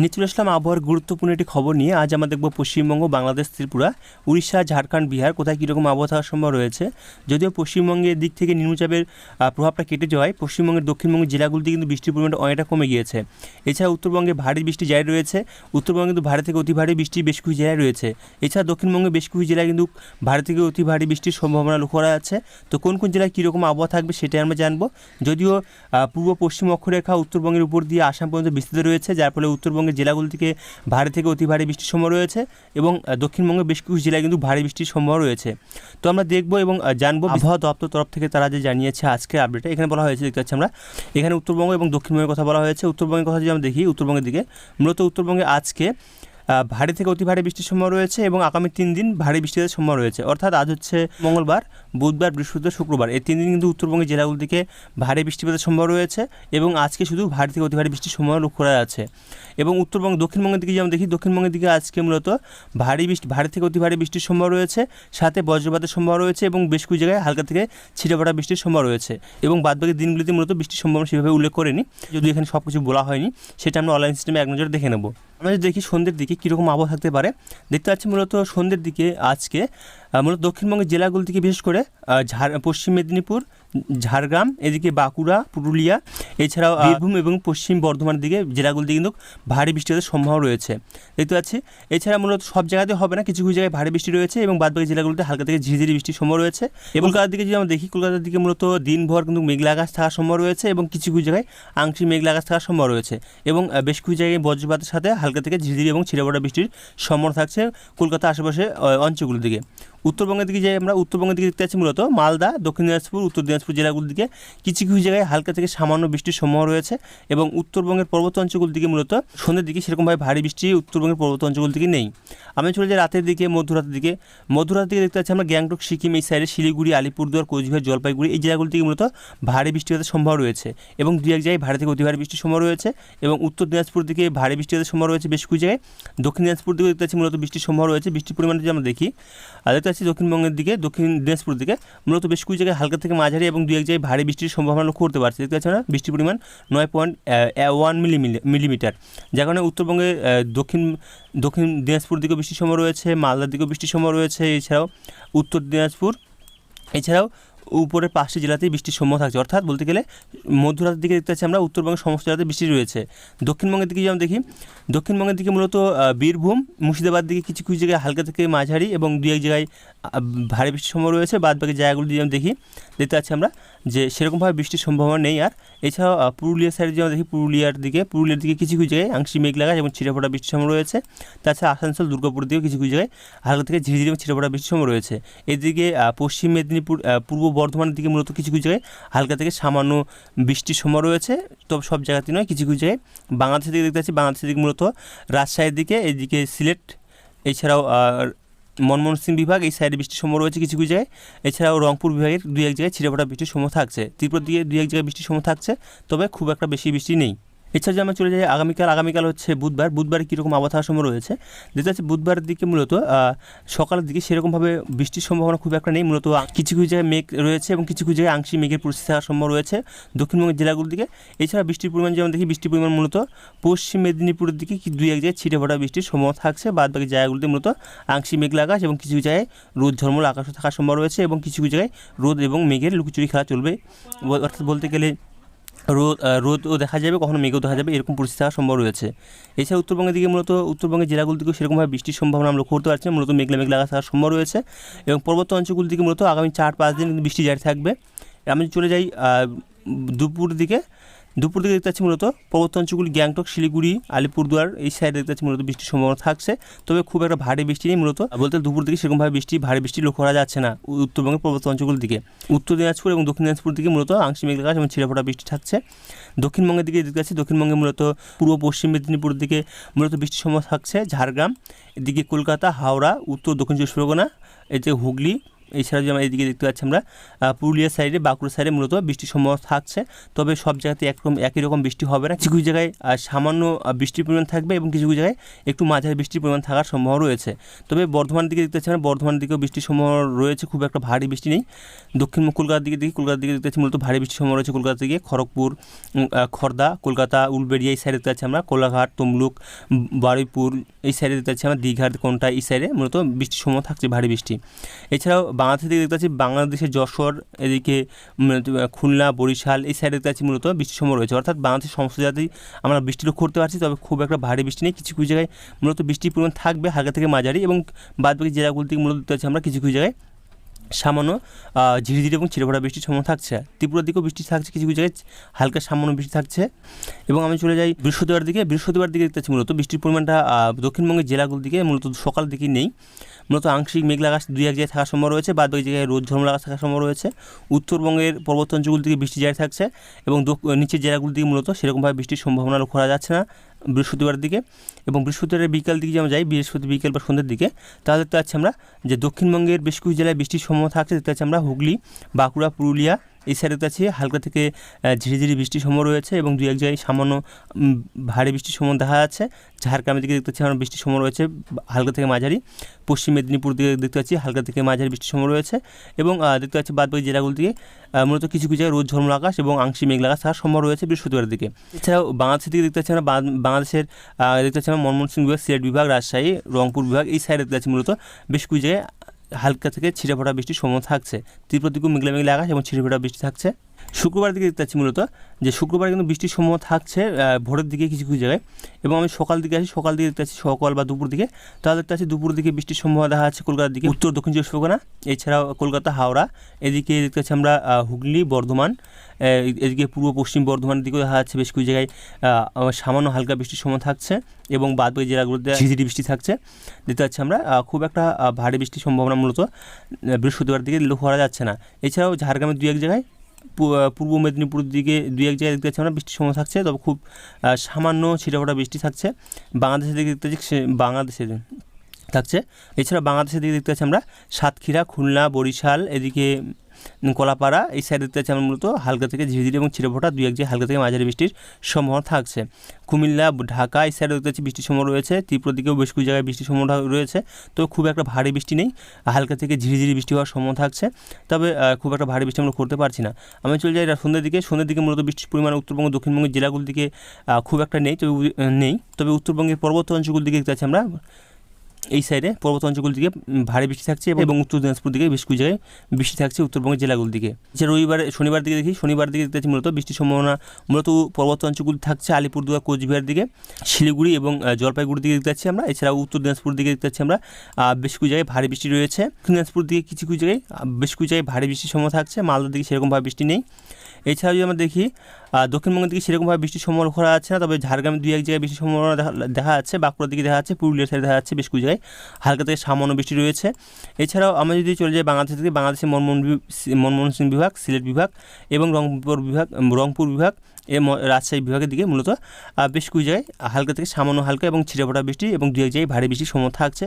নিয়ে চলে আসলাম আবহাওয়ার গুরুত্বপূর্ণ একটি খবর নিয়ে। আজ আমরা দেখব পশ্চিমবঙ্গ, বাংলাদেশ, ত্রিপুরা, উড়িষ্যা, ঝাড়খণ্ড, বিহার কোথায় কীরকম আবহাওয়া থাকার সম্ভব রয়েছে। যদিও পশ্চিমবঙ্গের দিক থেকে নিম্নচাপের প্রভাবটা কেটে যাওয়ায় পশ্চিমবঙ্গের দক্ষিণবঙ্গের জেলাগুলিতে কিন্তু বৃষ্টির পরিমাণটা অনেকটা কমে গিয়েছে। এছাড়া উত্তরবঙ্গে ভারী বৃষ্টি জারি রয়েছে। উত্তরবঙ্গে কিন্তু ভারী থেকে অতি ভারী বৃষ্টি বেশ কিছু জেলায় রয়েছে। এছাড়া দক্ষিণবঙ্গে বেশ কিছু জেলায় কিন্তু ভারী থেকে অতি ভারী বৃষ্টির সম্ভাবনা লক্ষ্য করা যাচ্ছে। তো কোন কোন জেলায় কীরকম আবহাওয়া থাকবে সেটাই আমরা জানবো। যদিও পূর্ব পশ্চিম অক্ষরেখা উত্তরবঙ্গের উপর দিয়ে আসাম পর্যন্ত বিস্তৃত রয়েছে, যার ফলে উত্তরবঙ্গের জেলাগুলি থেকে ভারী থেকে অতি ভারী বৃষ্টির সম্ভাবনা রয়েছে এবং দক্ষিণবঙ্গের বেশ কিছু জেলায় কিন্তু ভারী বৃষ্টির সম্ভাবনা রয়েছে। তো আমরা দেখবো এবং জানবো আবহাওয়া দপ্তর তরফ থেকে তারা যে জানিয়েছে আজকে আপডেটে। এখানে বলা হয়েছে, দেখতে পাচ্ছি আমরা এখানে উত্তরবঙ্গ এবং দক্ষিণবঙ্গের কথা বলা হয়েছে। উত্তরবঙ্গের কথা যদি আমরা দেখি, উত্তরবঙ্গের দিকে মূলত উত্তরবঙ্গে আজকে ভারী থেকে অতি ভারী বৃষ্টির সম্ভাবনা রয়েছে এবং আগামী 3 দিন ভারী বৃষ্টির সম্ভাবনা রয়েছে। অর্থাৎ আজ হচ্ছে মঙ্গলবার, বুধবার, বৃহস্পতিবার, শুক্রবার, এই 3 দিন কিন্তু উত্তরবঙ্গের জেলাগুলো থেকে ভারী বৃষ্টিপাতের সম্ভাবনা রয়েছে এবং আজকে শুধু ভারী থেকে অতি ভারী বৃষ্টির সম্ভাবনা লক্ষ্য করা যাচ্ছে। এবং উত্তরবঙ্গ দক্ষিণবঙ্গের দিকে যেমন দেখি, দক্ষিণবঙ্গের দিকে আজকে মূলত ভারী থেকে অতি ভারী বৃষ্টির সম্ভাবনা রয়েছে, সাথে বজ্রপাতের সম্ভাবনা রয়েছে এবং বেশ কিছু জায়গায় হালকা থেকে ছিটেফোঁটা বৃষ্টির সম্ভাবনা রয়েছে। এবং বাদবাকি দিনগুলিতে মূলত বৃষ্টির সম্ভাবনা সেভাবে উল্লেখ করেনি, যদি এখানে সব কিছু বলা হয়নি। সেটা আমরা অনলাইন সিস্টেমে এক নজরে দেখে নেব। আমরা যদি দেখি সন্ধ্যের দিকে কীরকম আবহাওয়া থাকতে পারে, দেখতে পাচ্ছি মূলত সন্ধ্যের দিকে আজকে মূলত দক্ষিণবঙ্গের জেলাগুলি থেকে বিশেষ করে পশ্চিম মেদিনীপুর, ঝাড়গ্রাম, এদিকে বাঁকুড়া, পুরুলিয়া, এছাড়াও বীরভূম এবং পশ্চিম বর্ধমানের দিকে জেলাগুলিতে কিন্তু ভারী বৃষ্টির সম্ভাবনা রয়েছে, দেখতে পাচ্ছি। এছাড়া মূলত সব জায়গাতে হবে না, কিছু কিছু জায়গায় ভারী বৃষ্টি রয়েছে এবং বাদবাকি জেলাগুলিতে হালকা থেকে ঝিরিঝিরি বৃষ্টির সম্ভাবনা রয়েছে। এবং কলকাতার দিকে যদি আমরা দেখি, কলকাতার দিকে মূলত দিনভর কিন্তু মেঘলা আকাশ থাকার সম্ভাবনা রয়েছে এবং কিছু কিছু জায়গায় আংশিক মেঘলা আকাশ থাকার সম্ভাবনা রয়েছে এবং বেশ কিছু জায়গায় বজ্রপাতের সাথে হালকা থেকে ঝিরিঝিরি এবং ছিটেফোঁটা বৃষ্টির সম্ভাবনা থাকছে কলকাতা আশেপাশে অঞ্চলগুলোর দিকে। উত্তরবঙ্গের দিকে যাই আমরা, উত্তরবঙ্গের দিকে দেখতে পাচ্ছি মূলত মালদা, দক্ষিণ দিনাজপুর, উত্তর দিনাজপুর জেলাগুলির দিকে কিছু কিছু জায়গায় হালকা থেকে সামান্য বৃষ্টির সম্ভাবনা রয়েছে এবং উত্তরবঙ্গের পর্বত অঞ্চলগুলির দিকে মূলত সন্ধ্যের দিকে সেরকমভাবে ভারী বৃষ্টি উত্তরবঙ্গের পর্বত অঞ্চলগুলির দিকে নেই। আমি চলে যাই রাতের দিকে, মধ্যরাতের দিকে। মধ্যরাতের দিকে দেখতে পাচ্ছি আমরা গ্যাংটক, সিকিম এই সাইডে শিলিগুড়ি, আলিপুরদুয়ার, কোচবিহার, জলপাইগুড়ি এই জেলাগুলি থেকে মূলত ভারী বৃষ্টিপাতের সম্ভাবনা রয়েছে এবং দু এক জায়গায় ভারী থেকে অতি ভারী বৃষ্টির সম্ভাবনা রয়েছে এবং উত্তর দিনাজপুর দিকে ভারী বৃষ্টিপাতের সম্ভাবনা রয়েছে বেশ কিছু জায়গায়। দক্ষিণ দিনাজপুর দিকে দেখতে পাচ্ছি মূলত বৃষ্টির সম্ভাবনা রয়েছে। বৃষ্টির পরিমাণ যদি আমরা দেখি, দেখতে পাচ্ছি দক্ষিণবঙ্গের দিকে, দক্ষিণ দিনাজপুর দিকে মূলত বেশ কিছু জায়গায় হালকা থেকে মাঝারি এবং দু এক জায়গায় ভারী বৃষ্টির সম্ভাবনা লক্ষ্য করতে পারছি, দেখতে পাচ্ছি না। বৃষ্টির পরিমাণ 9.1 মিলিমিটার, যার কারণে উত্তরবঙ্গে দক্ষিণ দিনাজপুর দিকেও বৃষ্টির সম্ভাবনা রয়েছে, মালদার দিকেও বৃষ্টির সম্ভাবনা রয়েছে, এছাড়াও উত্তর দিনাজপুর, এছাড়াও উপরের 5টি জেলাতেই বৃষ্টির সম্ভাবনা থাকছে। অর্থাৎ বলতে গেলে মধ্যরাতের দিকে দেখতে পাচ্ছি আমরা উত্তরবঙ্গের সমস্ত জেলাতে বৃষ্টি রয়েছে। দক্ষিণবঙ্গের দিকে যেমন দেখি, দক্ষিণবঙ্গের দিকে মূলত বীরভূম, মুর্শিদাবাদ দিকে কিছু কিছু জায়গায় হালকা থেকে মাঝারি এবং দু এক জায়গায় ভারী বৃষ্টির সম্ভাবনা রয়েছে। বাদ বাকি জায়গাগুলো যেমন দেখি, দেখতে পাচ্ছি আমরা যে সেরকমভাবে বৃষ্টির সম্ভাবনা নেই। আর এছাড়াও পুরুলিয়া সাইডে যেমন দেখি, পুরুলিয়ার দিকে কিছু কিছু জায়গায় আংশিক মেঘলা আকাশ এবং ছিটেফোঁটা বৃষ্টির সম্ভাবনা রয়েছে। তাছাড়া আসানসোল, দুর্গাপুর দিকেও কিছু কিছু জায়গায় হালকা থেকে ঝিরিঝিরি এবং ছিটেফোঁটা বৃষ্টির সম্ভাবনা রয়েছে। এদিকে পশ্চিম মেদিনীপুর, পূর্ব বর্ধমানের দিকে মূলত কিছু কিছু জায়গায় হালকা থেকে সামান্য বৃষ্টির সম্ভাবনা রয়েছে, তবে সব জায়গাতে নয়, কিছু কিছু জায়গায়। বাংলাদেশের দিকে দেখতে পাচ্ছি, বাংলাদেশের দিকে মূলত রাজশাহীর দিকে, এদিকে সিলেট, এছাড়াও ময়মনসিংহ বিভাগ এই সাইডে বৃষ্টির সম্ভাবনা রয়েছে কিছু কিছু জায়গায়। এছাড়াও রংপুর বিভাগের দু এক জায়গায় ছিটেফোঁটা বৃষ্টির সম্ভাবনা থাকছে। ত্রিপুরার দিকে দু এক জায়গায় বৃষ্টির সম্ভাবনা থাকছে, তবে খুব একটা বেশি বৃষ্টি নেই। এছাড়া যে আমরা চলে যাই আগামীকাল হচ্ছে বুধবার কীরকম আবহাওয়া থাকার সম্ভাবনা রয়েছে, দেখতে পাচ্ছি বুধবারের দিকে মূলত সকালের দিকে সেরকমভাবে বৃষ্টির সম্ভাবনা খুব একটা নেই। মূলত কিছু কিছু জায়গায় মেঘ রয়েছে এবং কিছু কিছু জায়গায় আংশিক মেঘের পরিস্থিতি থাকার সম্ভাবনা রয়েছে দক্ষিণবঙ্গের জেলাগুলোর দিকে। এছাড়া বৃষ্টির পরিমাণ যেমন দেখি, বৃষ্টির পরিমাণ মূলত পশ্চিম মেদিনীপুরের দিকে দু এক জায়গায় ছিটেফোঁটা বৃষ্টির সম্ভাবনা থাকছে। বাদ বাকি জায়গাগুলোতে মূলত আংশিক মেঘলা আকাশ এবং কিছু জায়গায় রোদ ঝলমল আকাশও থাকার সম্ভাবনা রয়েছে এবং কিছু কিছু জায়গায় রোদ এবং মেঘের লুকোচুরি খেলা চলবে। অর্থাৎ বলতে গেলে রোদও দেখা যাবে, কখনো মেঘও দেখা যাবে, এরকম পরিস্থিতি থাকার সম্ভব রয়েছে। এছাড়া উত্তরবঙ্গের দিকে মূলত উত্তরবঙ্গের জেলাগুলো দিকেও সেরকমভাবে বৃষ্টির সম্ভাবনা আমরা লক্ষ্য করতে পারছি না, মূলত মেঘলা আকাশ থাকার সম্ভব রয়েছে এবং পর্বত অঞ্চলগুলির দিকে মূলত আগামী 4-5 দিন বৃষ্টি জারি থাকবে। আমি চলে যাই দুপুর দিকে দেখতে পাচ্ছি মূলত পর্বত অঞ্চলগুলি গ্যাংটক, শিলিগুড়ি, আলিপুরদুয়ার এই সাইডে দেখতে পাচ্ছি মূলত বৃষ্টির সম্ভাবনা থাকছে, তবে খুব একটা ভারী বৃষ্টি নেই। মূলত বলতে দুপুর দিকে সেরকমভাবে ভারী বৃষ্টি লক্ষ্য করা যাচ্ছে না উত্তরবঙ্গের পর্বত অঞ্চলগুলির দিকে। উত্তর দিনাজপুর এবং দক্ষিণ দিনাজপুর দিকে মূলত আংশিক মেঘলা আকাশ এবং ছিটেফোঁটা বৃষ্টি থাকছে। দক্ষিণবঙ্গের দিকে দেখতে পাচ্ছি, দক্ষিণবঙ্গে মূলত পূর্ব পশ্চিম মেদিনীপুরের দিকে মূলত বৃষ্টির সম্ভাবনা থাকছে। ঝাড়গ্রাম, এদিকে কলকাতা, হাওড়া, উত্তর দক্ষিণ 24 পরগনা, এই যে হুগলি, এছাড়াও যেমন এইদিকে দেখতে পাচ্ছি আমরা পুরুলিয়া সাইডে, বাঁকুড়া সাইডে মূলত বৃষ্টির সম্ভাবনা থাকছে। তবে সব জায়গাতে একই রকম বৃষ্টি হবে না, কিছু কিছু জায়গায় সামান্য বৃষ্টির পরিমাণ থাকবে এবং কিছু কিছু জায়গায় একটু মাঝারি বৃষ্টির পরিমাণ থাকার সম্ভাবনা রয়েছে। তবে বর্ধমানের দিকে দেখতে পাচ্ছি আমরা, বর্ধমানের দিকেও বৃষ্টির সম্ভাবনা রয়েছে, খুব একটা ভারী বৃষ্টি নেই। দক্ষিণ কলকাতার দিকে দেখতে পাচ্ছি মূলত ভারী বৃষ্টির সম্ভাবনা রয়েছে। কলকাতা থেকে খড়গপুর, খড়দা, কলকাতা, উলবেড়িয়া এই সাইডে দেখতে পাচ্ছি আমরা, কোলাঘাট, তমলুক, বারুইপুর এই সাইডে দেখতে পাচ্ছি আমরা, দীঘার কোনটা এই সাইডে মূলত বৃষ্টির সম্ভাবনা থাকছে, ভারী বৃষ্টি। এছাড়াও বাংলাদেশের দিকে দেখতে পাচ্ছি, বাংলাদেশের যশোর, এদিকে খুলনা, বরিশাল এই সাইডে দেখতে পাচ্ছি মূলত বৃষ্টির সম্ভাবনা রয়েছে। অর্থাৎ বাংলাদেশের সমস্ত জায়গাতেই আমরা বৃষ্টি লক্ষ্য করতে পারছি, তবে খুব একটা ভারী বৃষ্টি নেই। কিছু কিছু জায়গায় মূলত বৃষ্টির পরিমাণ থাকবে হালকা থেকে মাঝারি, এবং বাদবাকি জেলাগুলো থেকে মূলত দেখতে পাচ্ছি আমরা কিছু কিছু জায়গায় সামান্য ঝিরিঝিরি এবং ছিটেফোঁটা বৃষ্টির সম্ভাবনা থাকছে। ত্রিপুরার দিকেও বৃষ্টি থাকছে, কিছু কিছু জায়গায় হালকা সামান্য বৃষ্টি থাকছে। এবং আমি চলে যাই বৃহস্পতিবার দিকে দেখতে পাচ্ছি মূলত বৃষ্টির পরিমাণটা দক্ষিণবঙ্গের জেলাগুলোর দিকে মূলত সকাল দিকে নেই, মূলত আংশিক মেঘলা আকাশ 2-1 জায়গায় থাকার সম্ভব রয়েছে, বাদবাকি জায়গায় রোদ ঝলমল আকাশ থাকার সম্ভব রয়েছে। উত্তরবঙ্গের পর্বতাঞ্চলগুলো দিকে বৃষ্টি জারি থাকছে, এবং নিচের জেলাগুলোর দিকে মূলত সেরকমভাবে বৃষ্টির সম্ভাবনা লক্ষ্য করা যাচ্ছে না বৃহস্পতিবার দিকে। এবং বৃহস্পতিবারের বিকাল দিকে যেমন যাই, বৃহস্পতি বিকেল বা সন্ধ্যের দিকে, তাহলে দেখতে পাচ্ছি আমরা যে দক্ষিণবঙ্গের বেশ কিছু জেলায় বৃষ্টির সম্ভাবনা থাকছে। দেখতে পাচ্ছি আমরা হুগলি, বাঁকুড়া, পুরুলিয়া এই সাইডে দেখতে পাচ্ছি হালকা থেকে ঝিরিঝিরি বৃষ্টির সম্ভাবনা রয়েছে, এবং 2-1 জায়গায় সামান্য ভারী বৃষ্টির সম্ভাবনা দেখা যাচ্ছে। ঝাড়গ্রামের দিকে দেখতে পাচ্ছি আমরা বৃষ্টির সম্ভাবনা রয়েছে হালকা থেকে মাঝারি। পশ্চিম মেদিনীপুর দিকে দেখতে পাচ্ছি হালকা থেকে মাঝারি বৃষ্টির সম্ভাবনা রয়েছে, এবং দেখতে পাচ্ছি বাদবাকি জেলাগুলো দিকে মূলত কিছু কিছু জায়গায় রোদ ঝলমল আকাশ এবং আংশিক মেঘলা আকাশ থাকার সম্ভাবনা রয়েছে বৃহস্পতিবার দিকে। এছাড়াও বাংলাদেশের দিকে দেখতে পাচ্ছি আমরা, বাংলাদেশের দেখতে পাচ্ছি আমরা ময়মনসিংহ বিভাগ, সিলেট বিভাগ, রাজশাহী, রংপুর বিভাগ এই সাইডে দেখতে পাচ্ছি মূলত বেশ কিছু জায়গায় হালকা থেকে ছিটেফোঁটা বৃষ্টির সম্ভাবনা থাকছে। ত্রিপুরার দিকেও মেঘলা আকাশ এবং ছিটেফোঁটা বৃষ্টি থাকছে। শুক্রবার দিকে দেখতে পাচ্ছি মূলত যে শুক্রবার কিন্তু বৃষ্টির সম্ভাবনা থাকছে ভোরের দিকে কিছু কিছু জায়গায়। এবং আমি সকাল দিকে দেখতে পাচ্ছি সকাল বা দুপুর দিকে, তাহলে দেখতে পাচ্ছি দুপুর দিকে বৃষ্টির সম্ভাবনা দেখা যাচ্ছে কলকাতার দিকে, উত্তর দক্ষিণ 24 পরগনা, এছাড়াও কলকাতা, হাওড়া এদিকে দেখতে পাচ্ছি আমরা, হুগলি, বর্ধমান, এদিকে পূর্ব পশ্চিম বর্ধমানের দিকেও দেখা যাচ্ছে বেশ কিছু জায়গায় সামান্য হালকা বৃষ্টির সম্ভাবনা থাকছে, এবং বাদবাকি জেলাগুলোতে ঝিরিঝিরি বৃষ্টি থাকছে। দেখতে পাচ্ছি আমরা খুব একটা ভারী বৃষ্টির সম্ভাবনা মূলত বৃহস্পতিবার দিকে লক্ষ্য করা যাচ্ছে না। এছাড়াও ঝাড়গ্রামের 2-1 জায়গায়, পূর্ব মেদিনীপুরের দিকে 2-1 জায়গায় দেখতে পাচ্ছি আমরা বৃষ্টির সম্ভাবনা থাকছে, তবে খুব সামান্য ছিটেফোঁটা বৃষ্টি থাকছে। বাংলাদেশের দিকে দেখতে পাচ্ছি বাংলাদেশের থাকছে। এছাড়া বাংলাদেশের দিকে দেখতে পাচ্ছি আমরা সাতক্ষীরা, খুলনা, বরিশাল, এদিকে কলাপাড়া এই সাইডে দেখতে পাচ্ছি আমরা মূলত হালকা থেকে ঝিরিঝিরি এবং ছিটেফোঁটা 2-1 জায়গায় হালকা থেকে মাঝারি বৃষ্টির সম্ভাবনা থাকছে। কুমিল্লা, ঢাকা এই সাইডে দেখতে পাচ্ছি বৃষ্টির সম্ভাবনা রয়েছে। ত্রিপুরার দিকেও বেশ কিছু জায়গায় বৃষ্টির সম্ভাবনা রয়েছে, তো খুব একটা ভারী বৃষ্টি নেই, হালকা থেকে ঝিরিঝিরি বৃষ্টি হওয়ার সম্ভাবনা থাকছে, তবে খুব একটা ভারী বৃষ্টি আমরা করতে পারছি না। আমি চলে যাই সন্ধ্যের দিকে মূলত বৃষ্টির পরিমাণ উত্তরবঙ্গ, দক্ষিণবঙ্গের জেলাগুলোর দিকে খুব একটা নেই, তবে উত্তরবঙ্গের পর্বত অঞ্চলগুলোর দিকে দেখতে পাচ্ছি আমরা এই সাইডে পর্বত অঞ্চলগুলোর দিকে ভারী বৃষ্টি থাকছে, এবং উত্তর দিনাজপুর দিকে বেশ কিছু জায়গায় বৃষ্টি থাকছে উত্তরবঙ্গের জেলাগুলোর দিকে। যে শনিবার দিকে দেখি, শনিবার দিকে দেখতে পাচ্ছি মূলত বৃষ্টির সম্ভাবনা মূলত পর্বত অঞ্চলগুলি থাকছে আলিপুরদুয়ার, কোচবিহার দিকে, শিলিগুড়ি এবং জলপাইগুড়ির দিকে দেখতে পাচ্ছি আমরা। এছাড়াও উত্তর দিনাজপুর দিকে দেখতে পাচ্ছি আমরা বেশ কিছু জায়গায় ভারী বৃষ্টি রয়েছে। দক্ষিণ দিনাজপুর দিকে কিছু কিছু জায়গায় বেশ কিছু জায়গায় ভারী বৃষ্টির সম্ভাবনা থাকছে, মালদার দিকে সেরকমভাবে বৃষ্টি নেই। এছাড়াও যদি আমরা দেখি দক্ষিণবঙ্গের দিকে সেরকমভাবে বৃষ্টির সম্ভাবনা করা যাচ্ছে না, তবে ঝাড়গ্রামে 2-1 জায়গায় বৃষ্টির সম্ভাবনা দেখা যাচ্ছে, বাঁকুড়ার দিকে দেখা যাচ্ছে, পুরুলিয়ার সাইডে দেখা যাচ্ছে বেশ কিছু জায়গায় হালকা থেকে সামান্য বৃষ্টি রয়েছে। এছাড়াও আমরা যদি চলে যাই বাংলাদেশ থেকে, বাংলাদেশের ময়মনসিংহ বিভাগ, সিলেট বিভাগ এবং রংপুর বিভাগ রাজশাহী বিভাগের দিকে মূলত বেশ কিছু জায়গায় হালকা থেকে সামান্য হালকা এবং ছিটেফোঁটা বৃষ্টি এবং 2-1 জায়গায় ভারী বৃষ্টির সম্ভাবনা থাকছে।